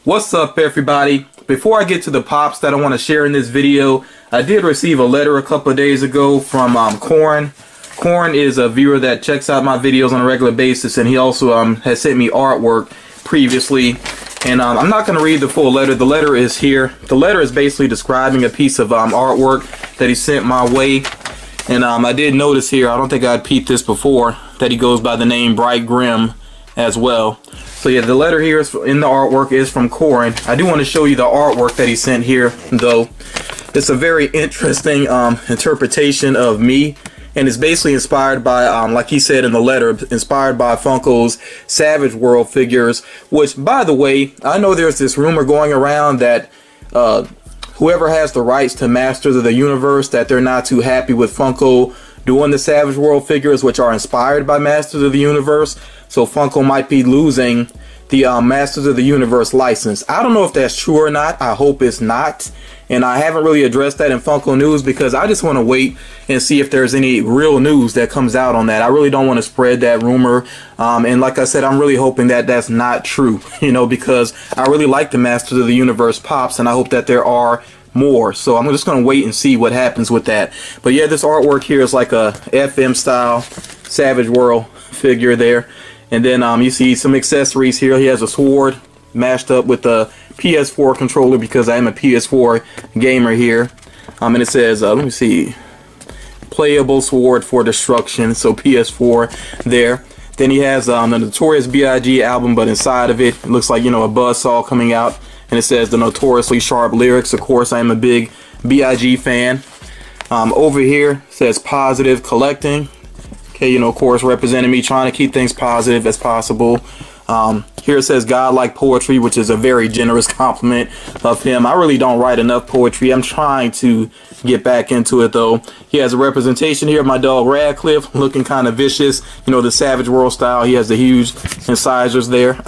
What's up, everybody? Before I get to the pops that I want to share in this video, I did receive a letter a couple of days ago from Corn. Corn is a viewer that checks out my videos on a regular basis, and he also has sent me artwork previously. And I'm not going to read the full letter. The letter is here. The letter is basically describing a piece of artwork that he sent my way. And I did notice here, I don't think I'd peeped this before, that he goes by the name Bright Grim as well. So yeah, the letter here is in the artwork is from Corn. I do want to show you the artwork that he sent here, though. It's a very interesting interpretation of me, and it's basically inspired by, like he said in the letter, inspired by Funko's Savage World figures, which, by the way, I know there's this rumor going around that whoever has the rights to Masters of the Universe, that they're not too happy with Funko doing the Savage World figures, which are inspired by Masters of the Universe. So Funko might be losing the Masters of the Universe license. I don't know if that's true or not. I hope it's not. And I haven't really addressed that in Funko News because I just want to wait and see if there's any real news that comes out on that. I really don't want to spread that rumor. And like I said, I'm really hoping that that's not true, you know, because I really like the Masters of the Universe pops, and I hope that there are more. So I'm just going to wait and see what happens with that. But yeah, this artwork here is like a FM style Savage World figure there. And then you see some accessories here. He has a sword mashed up with a PS4 controller because I am a PS4 gamer here. And it says, let me see, playable sword for destruction. So PS4 there. Then he has the Notorious B.I.G. album, but inside of it looks like, you know, a buzzsaw coming out. And it says the notoriously sharp lyrics. Of course, I am a big B.I.G. fan. Over here says positive collecting. Okay, you know, of course, representing me, trying to keep things positive as possible. Here it says godlike poetry, which is a very generous compliment of him. I really don't write enough poetry. I'm trying to get back into it, though. He has a representation here of my dog Radcliffe, looking kind of vicious, you know, the Savage World style. He has the huge incisors there.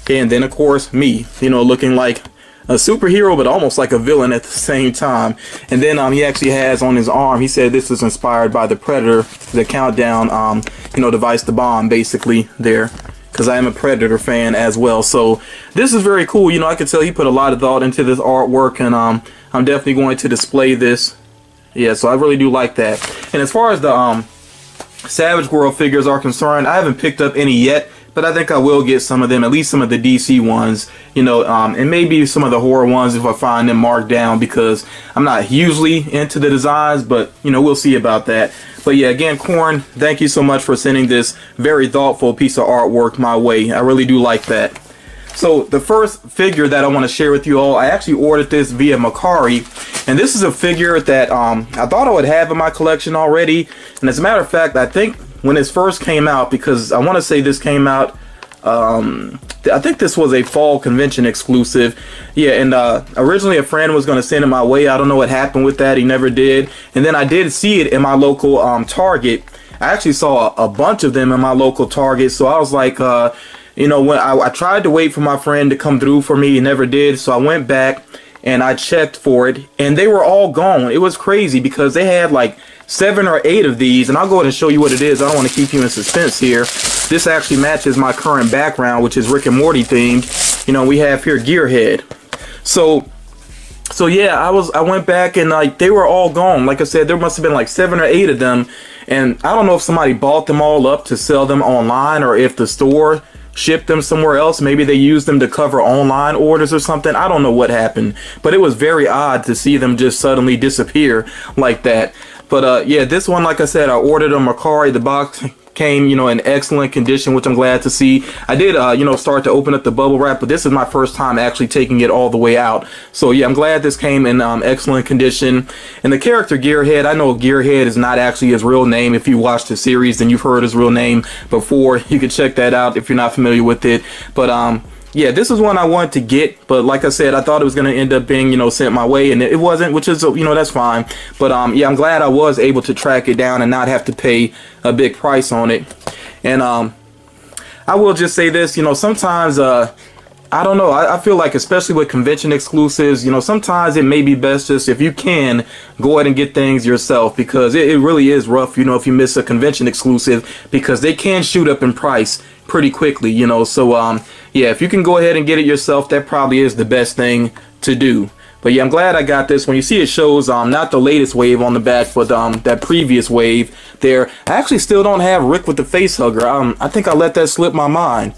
And then, of course, me, you know, looking like a superhero, but almost like a villain at the same time. And then he actually has on his arm, he said this is inspired by the Predator, the countdown, you know, device, the bomb, basically there, because I am a Predator fan as well. So this is very cool. You know, I can tell he put a lot of thought into this artwork, and I'm definitely going to display this. Yeah, so I really do like that. And as far as the Savage World figures are concerned, I haven't picked up any yet, but I think I will get some of them, at least some of the DC ones, you know, and maybe some of the horror ones if I find them marked down, because I'm not hugely into the designs, but, you know, we'll see about that. But yeah, again, Corn, thank you so much for sending this very thoughtful piece of artwork my way. I really do like that. So the first figure that I want to share with you all, I actually ordered this via Macari, and this is a figure that I thought I would have in my collection already. And as a matter of fact, I think when this first came out, because I want to say this came out, I think this was a fall convention exclusive. Yeah, and originally a friend was going to send it my way. I don't know what happened with that. He never did. And then I did see it in my local Target. I actually saw a bunch of them in my local Target. So I was like, you know, when I tried to wait for my friend to come through for me, he never did. So I went back and I checked for it, and they were all gone. It was crazy because they had like 7 or 8 of these, and I'll go ahead and show you what it is. I don't want to keep you in suspense here. This actually matches my current background, which is Rick and Morty themed. You know, we have here Gearhead. So yeah, I went back, and like they were all gone. Like I said, there must have been like 7 or 8 of them, and I don't know if somebody bought them all up to sell them online, or if the store shipped them somewhere else. Maybe they used them to cover online orders or something. I don't know what happened, but it was very odd to see them just suddenly disappear like that. But yeah, this one, like I said, I ordered a Macari. The box came, you know, in excellent condition, which I'm glad to see. I did, you know, start to open up the bubble wrap, but this is my first time actually taking it all the way out. So yeah, I'm glad this came in excellent condition. And the character Gearhead, I know Gearhead is not actually his real name. If you watched the series, then you've heard his real name before. You can check that out if you're not familiar with it. But yeah, this is one I wanted to get, but like I said, I thought it was going to end up being, you know, sent my way, and it wasn't, which is, you know, that's fine. But yeah, I'm glad I was able to track it down and not have to pay a big price on it. And I will just say this, you know, sometimes I don't know, I feel like, especially with convention exclusives, you know, sometimes it may be best just, if you can, go ahead and get things yourself, because it really is rough, you know, if you miss a convention exclusive, because they can shoot up in price pretty quickly, you know. So yeah, if you can go ahead and get it yourself, that probably is the best thing to do. But yeah, I'm glad I got this. When you see it shows not the latest wave on the back, but that previous wave there. I actually still don't have Rick with the face hugger. I think I let that slip my mind.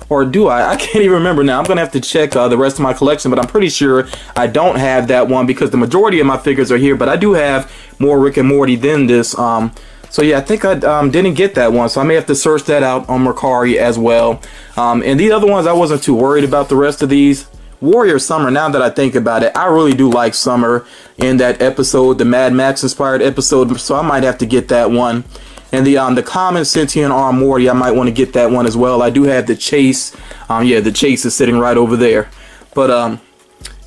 Or do I? I can't even remember now. I'm going to have to check the rest of my collection, but I'm pretty sure I don't have that one because the majority of my figures are here, but I do have more Rick and Morty than this. So yeah, I think I didn't get that one, so I may have to search that out on Mercari as well. And the other ones, I wasn't too worried about the rest of these. Warrior Summer, now that I think about it, I really do like Summer in that episode, the Mad Max inspired episode, so I might have to get that one. And the common sentient arm Morty, I might want to get that one as well. I do have the Chase. Yeah, the Chase is sitting right over there. But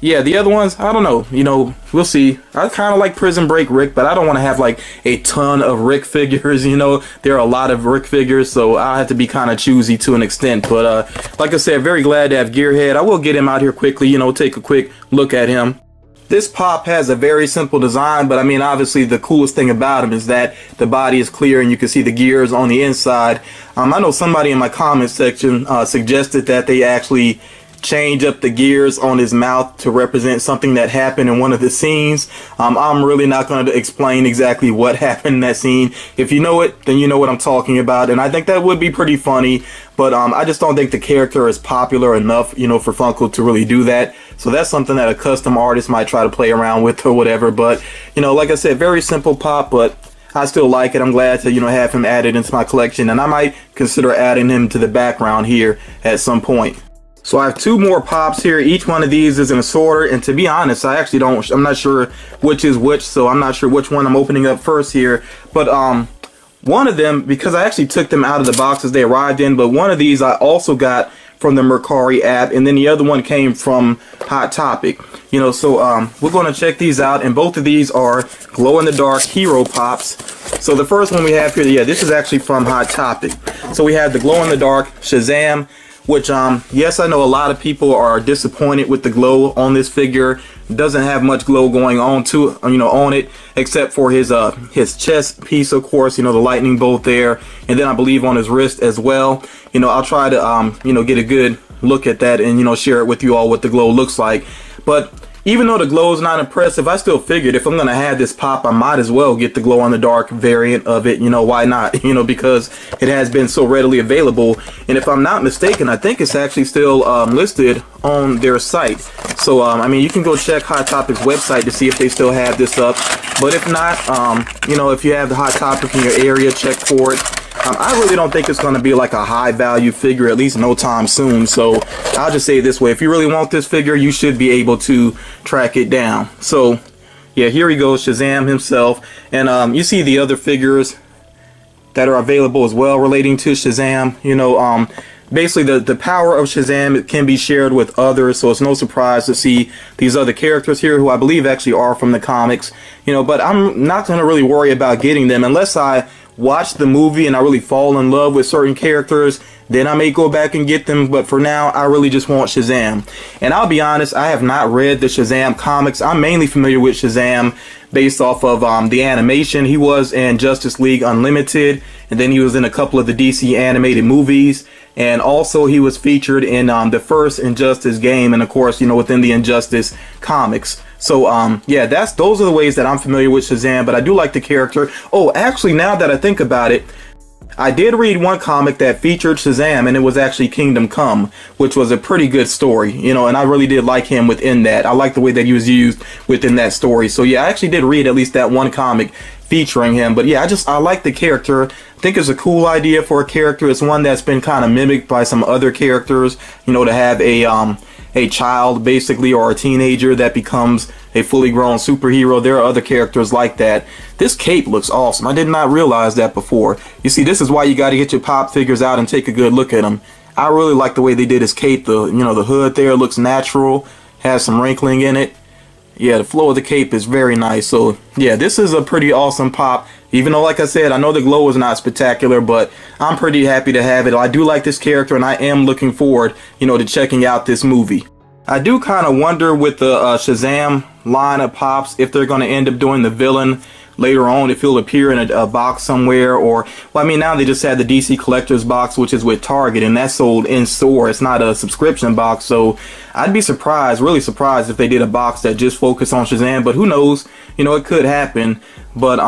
yeah, the other ones, I don't know. You know, we'll see. I kind of like Prison Break Rick, but I don't want to have like a ton of Rick figures. You know, there are a lot of Rick figures, so I have to be kind of choosy to an extent. But like I said, very glad to have Gearhead. I will get him out here quickly, you know, take a quick look at him. This pop has a very simple design, but I mean, obviously the coolest thing about him is that the body is clear and you can see the gears on the inside. I know somebody in my comment section suggested that they actually change up the gears on his mouth to represent something that happened in one of the scenes. I'm really not going to explain exactly what happened in that scene. If you know it, then you know what I'm talking about, and I think that would be pretty funny, but I just don't think the character is popular enough, you know, for Funko to really do that. So that's something that a custom artist might try to play around with or whatever. But, you know, like I said, very simple pop, but I still like it. I'm glad to, you know, have him added into my collection, and I might consider adding him to the background here at some point. So I have two more pops here. Each one of these is in a sorter, and to be honest, I'm not sure which is which, so I'm not sure which one I'm opening up first here. But one of them, because I actually took them out of the boxes they arrived in, but one of these I also got from the Mercari app, and then the other one came from Hot Topic. You know, so we're going to check these out, and both of these are glow-in-the-dark hero pops. So the first one we have here, yeah, this is actually from Hot Topic. So we have the glow-in-the-dark Shazam, which yes, I know a lot of people are disappointed with the glow on this figure. It doesn't have much glow going on to, you know, on it, except for his chest piece, of course, you know, the lightning bolt there, and then I believe on his wrist as well. You know, I'll try to you know, get a good look at that and, you know, share it with you all what the glow looks like. But even though the glow is not impressive, I still figured if I'm going to have this pop, I might as well get the glow on the dark variant of it. You know, why not? You know, because it has been so readily available. And if I'm not mistaken, I think it's actually still listed on their site. So, I mean, you can go check Hot Topic's website to see if they still have this up. But if not, you know, if you have the Hot Topic in your area, check for it. I really don't think it's going to be like a high value figure, at least no time soon. So I'll just say it this way. If you really want this figure, you should be able to track it down. So yeah, here he goes, Shazam himself. And you see the other figures that are available as well relating to Shazam. You know, basically the power of Shazam can be shared with others, so it's no surprise to see these other characters here who I believe actually are from the comics. You know, but I'm not going to really worry about getting them unless I watch the movie and I really fall in love with certain characters. Then I may go back and get them, but for now I really just want Shazam. And I'll be honest, I have not read the Shazam comics. I'm mainly familiar with Shazam based off of the animation. He was in Justice League Unlimited, and then he was in a couple of the DC animated movies, and also he was featured in the first Injustice game, and of course, you know, within the Injustice comics. So yeah, those are the ways that I'm familiar with Shazam, but I do like the character. Oh, actually, now that I think about it, I did read one comic that featured Shazam, and it was actually Kingdom Come, which was a pretty good story, you know, and I really did like him within that. I like the way that he was used within that story. So yeah, I actually did read at least that one comic featuring him. But yeah, I like the character. I think it's a cool idea for a character. It's one that's been kind of mimicked by some other characters, you know, to have a child basically, or a teenager that becomes a fully grown superhero. There are other characters like that. This cape looks awesome. I did not realize that before. You see, this is why you got to get your pop figures out and take a good look at them. I really like the way they did his cape. The hood there looks natural, has some wrinkling in it. Yeah, the flow of the cape is very nice. So yeah, this is a pretty awesome pop. Even though, like I said, I know the glow is not spectacular, but I'm pretty happy to have it. I do like this character, and I am looking forward, you know, to checking out this movie. I do kind of wonder with the Shazam line of pops if they're going to end up doing the villain later on if he'll appear in a box somewhere, or, well, I mean, now they just had the DC Collector's box, which is with Target, and that's sold in store. It's not a subscription box, so I'd be surprised, really surprised, if they did a box that just focused on Shazam, but who knows, you know, it could happen. But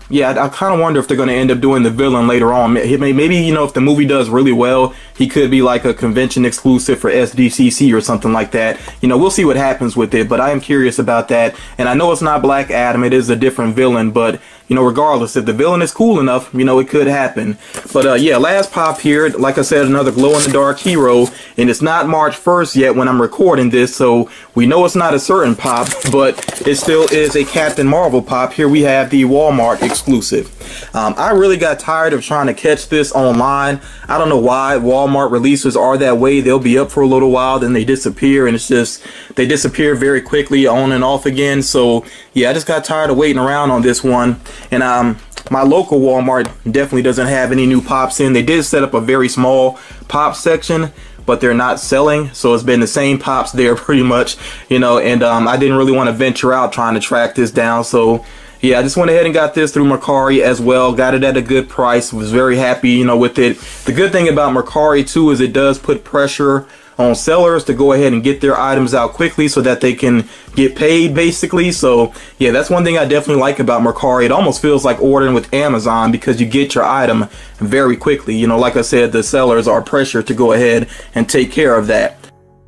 yeah, I kind of wonder if they're going to end up doing the villain later on. Maybe, you know, if the movie does really well, he could be like a convention exclusive for SDCC or something like that. You know, we'll see what happens with it, but I am curious about that. And I know it's not Black Adam, it is a different villain, but, you know, regardless, if the villain is cool enough, you know, it could happen. But yeah, last pop here, like I said, another glow-in-the-dark hero, and it's not March 1st yet when I'm recording this, so we know it's not a certain pop, but it still is a Captain Marvel pop. Here we have the Walmart exclusive. I really got tired of trying to catch this online. I don't know why Walmart releases are that way. They'll be up for a little while, then they disappear, and it's just, they disappear very quickly, on and off again. So yeah, I just got tired of waiting around on this one. And my local Walmart definitely doesn't have any new pops in. They did set up a very small pop section, but they're not selling, so it's been the same pops there pretty much, you know. And I didn't really want to venture out trying to track this down, so yeah, I just went ahead and got this through Mercari as well. Got it at a good price. Was very happy, you know, with it. The good thing about Mercari too is it does put pressure on sellers to go ahead and get their items out quickly so that they can get paid, basically. So yeah, that's one thing I definitely like about Mercari. It almost feels like ordering with Amazon because you get your item very quickly. You know, like I said, the sellers are pressured to go ahead and take care of that.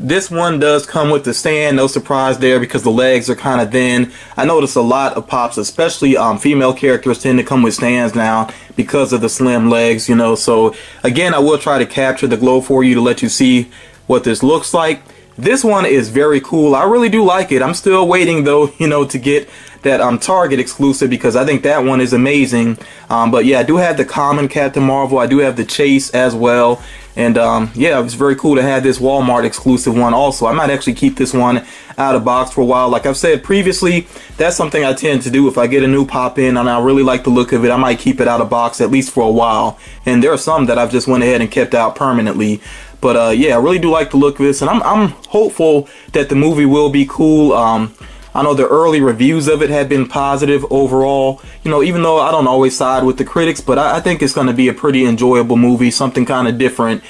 This one does come with the stand, no surprise there, because the legs are kind of thin. I notice a lot of pops, especially female characters, tend to come with stands now because of the slim legs, you know. So again, I will try to capture the glow for you to let you see what this looks like. This one is very cool. I really do like it. I'm still waiting though, you know, to get that Target exclusive, because I think that one is amazing. But yeah, I do have the common Captain Marvel. I do have the Chase as well. And yeah, it's very cool to have this Walmart exclusive one also. I might actually keep this one out of box for a while. Like I've said previously, that's something I tend to do. If I get a new pop in and I really like the look of it, I might keep it out of box at least for a while. And there are some that I've just went ahead and kept out permanently. But yeah, I really do like the look of this, and I'm hopeful that the movie will be cool. I know the early reviews of it have been positive overall, you know, even though I don't always side with the critics, but I think it's going to be a pretty enjoyable movie, something kind of different.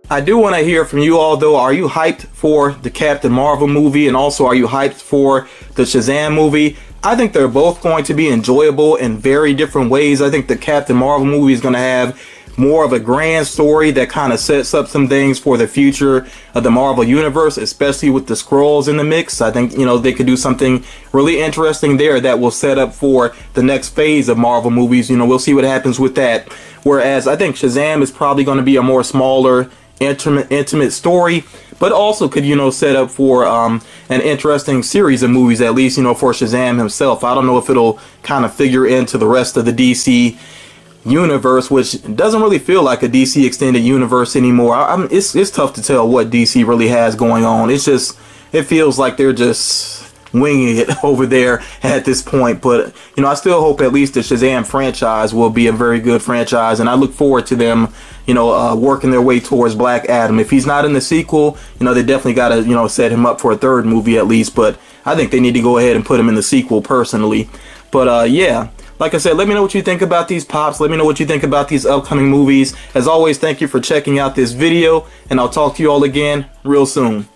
I do want to hear from you all though. Are you hyped for the Captain Marvel movie, and also are you hyped for the Shazam movie? I think they're both going to be enjoyable in very different ways. I think the Captain Marvel movie is going to have more of a grand story that kind of sets up some things for the future of the Marvel Universe, especially with the Skrulls in the mix. I think, you know, they could do something really interesting there that will set up for the next phase of Marvel movies. You know, we'll see what happens with that. Whereas I think Shazam is probably going to be a more smaller, intimate story, but also could, you know, set up for an interesting series of movies, at least, you know, for Shazam himself. I don't know if it'll kind of figure into the rest of the DC universe, which doesn't really feel like a DC extended universe anymore. It's tough to tell what DC really has going on. It's just, it feels like they're just winging it over there at this point. But, you know, I still hope at least the Shazam franchise will be a very good franchise, and I look forward to them, you know, working their way towards Black Adam. If he's not in the sequel, you know, they definitely got to, you know, set him up for a third movie at least, but I think they need to go ahead and put him in the sequel personally. But yeah, like I said, let me know what you think about these pops. Let me know what you think about these upcoming movies. As always, thank you for checking out this video, and I'll talk to you all again real soon.